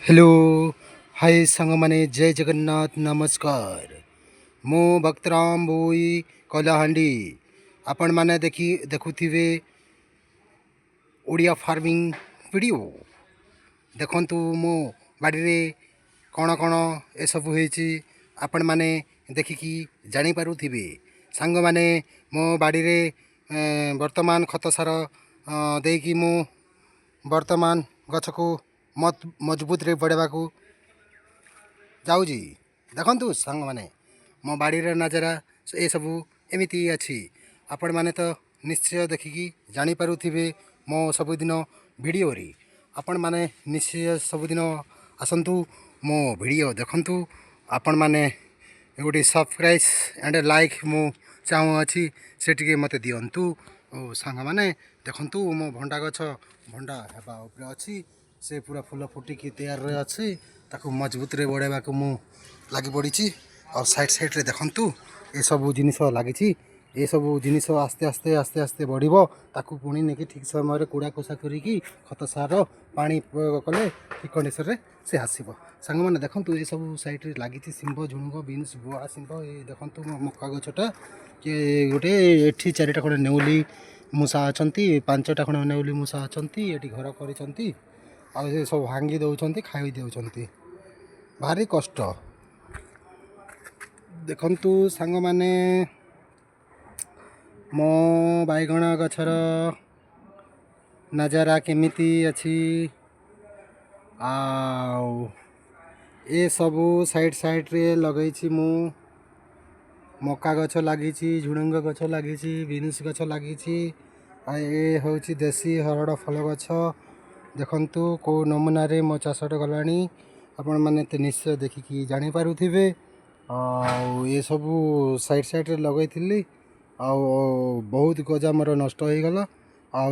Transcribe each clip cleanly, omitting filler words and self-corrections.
Hello hi सांग माने जय जगन्नाथ नमस्कार। मो भक्तराम बोई कलाहांडी आपण माने देखुथिबे ओडिया फार्मिंग वीडियो। देखंतु मो बाड़ी रे कौन कौन ए सब होईची आपण माने देखिकी जानी पारुथिबे। सांग माने मो बाड़ी रे वर्तमान खत सार देकी मो वर्तमान गछ को मजबूत रे बढ़ेबा को जाऊँगी। देखु सांग मैंने मो बाड़ी नजारा ये सबू एमती अच्छी आपण मैंने तो निश्चय देखिकी जानीपे मो सबुदिन वीडियो रे आपण मैंने निश्चय सबुदिन आसतु मो वीडियो देखु। आपण मैंने गोटे सब्सक्राइब एंड लाइक मु चाहूँ अच्छी से टे मत दिंतु। सांग मैंने देखु मो भंडा गछ भंडा हेबा अच्छी से पूरा फूल फुटिकी तैयार अच्छी ताकू मजबूत रे बढ़ेबा को मु लगी पड़ी। और साइड साइड रे देखंतु ये सब जिनिस लगी ये सब जिनिस आस्ते आस्ते आस्ते आस्ते बढ़ ताकू पुणी नहीं ठीक समय कूड़ा कोसा करिकी खत सार पानी प्रयोग कले ठीक कंडीशन से आसब। सांग मैंने देखंतु ये सब साइड रे लगी शिंब झुणुंग बीन्स बुआ शिंब ये देखंतु मक्का गछटा कि गोटे एठी चारिटा खंडे नेउली मूषा अच्छा 5टा खंडे नेउली मूषा अच्छा ये घर कर सब भांगी दौरान खाई दौरान भारी कष्ट। देखंतु सांग माने मो बैगण गछर नजारा केमिति अच्छी ए सबू साइड साइड रे लगई मु मक्का गछ लगी झुणुंग गछ लगी बीन्स गछ लगी ए हूँ देसी हरड़ फल गछ। देखंतु को नमूना रे मो चाषटा गलानी आपण मैंने तो निश्चय देखिकी जानीपे। ये सबू साइड साइड रे लगई बहुत गजा मोर नष्ट हो गला।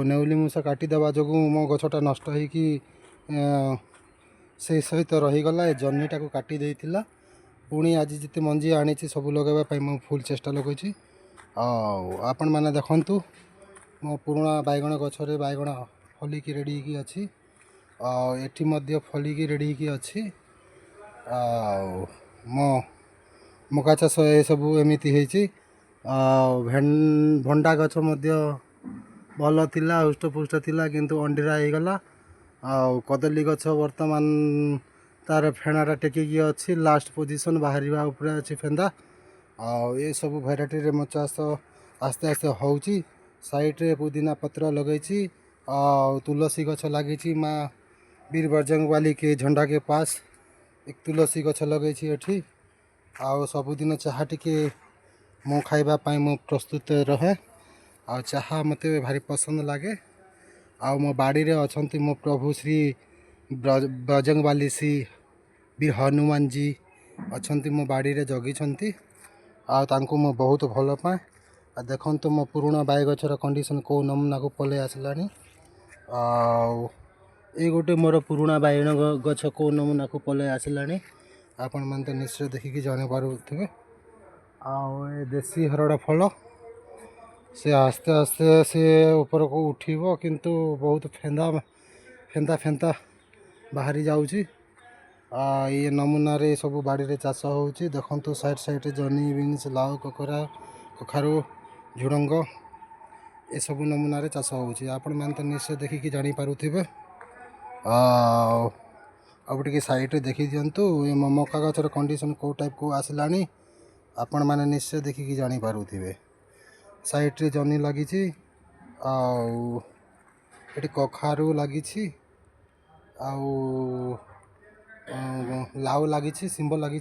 नेउली मूषा काटिदेवा जो मो गछटा नष्ट होगी से सहित रहीगला। जर्नीटा को काटी देइथिला पुणी आज जिते मंजी आनी सब लगेवाई मो फुल चेष्टा लगुच। आपण मैंने देखंतु मो पुराणा बैगण गछरे बैगण फलिकी रेडी की अच्छी एठी मध्य फलिकी रेडी की अच्छी। मो मका चाष ये सबू एमती भंडा गछ भल थिला हुष्टपुष्ट थिला किंतु अंडीरा हो गला। कदली गछ वर्तमान तार फेणाटा टेकिकी अच्छी लास्ट पोजिशन बाहर उपरे अच्छी फेंदा। ये सब भेराइटी रे मो चाष आस्ते आस्ते होउची। साइड रे पुदीना पत्र लगेची तुलसी गछ लगी माँ वीर बजरंग वाली के झंडा के पास एक तुलसी गछ लगेची एठी। सबुदिन चाहा टिके मो खाइबापी मो प्रस्तुत रहे चाहा मत भारी पसंद लगे। मो बाड़ी रे अछंती मो प्रभु श्री बजरंग वाली श्री वीर हनुमान जी अछंती मो बाड़ी रे जगी तांको मो बहुत भल पाए। देखंतु मो पुराणा बाय गछर कंडीशन को नमूना को पले आसलानी। ये गोटे मोर पुराणा बैगण गछ को नमूना को पले आसलानी आपण मैंने तो निश्चय देखिकी जानी पारुथिबे। देसी हरड़ फल से आस्ते आस्ते से ऊपर को उठिबो किंतु बहुत फेंदा फेंदा फेंदा बाहरी जाउची। ये नमूना रे सब बाड़ी रे चाष होउची। देखंतु साइड साइड जनी बीन्स लाउ ककरा कखारू झुडंग ये सब नमूना रे चाष होउची आपण मैंने तो निश्चय देखिकी जानी पारुथिबे। अब टे साइड रे देखी दिंतु ये मक्का गछर कंडीशन को टाइप को आसलानी आपण मैंने निश्चय देखिकी जानी पारुथिबे। साइड रे जनी लगी ये कखारू लगी लाउ लगी शिंब लगी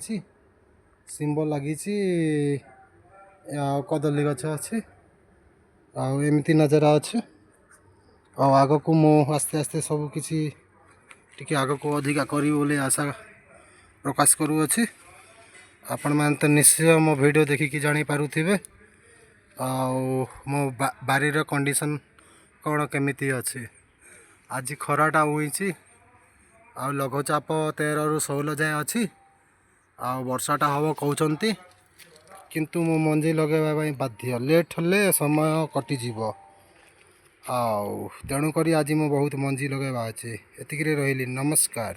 कदली गछ अच्छी एमती नजर अच्छे। आग को मो आस्ते आस्ते सब किसी टिके आग को अधिका करी बोले आशा प्रकाश करूँगी। आपण मैंने तो निश्चय मो वीडियो देखिकी जानी पारुथिबे। मो बारीर कंडीशन कौन केमिति अच्छी आज खराटा हुई लघुचाप 13 ରୁ 16 जाए अच्छी वर्षाटा हम कहते किंतु मो मंजी लगेवा बाध्य लेट हेले समय कटिजीव तेणुक आज मो बहुत मंजी लगेवा अच्छे। एतिक रही नमस्कार।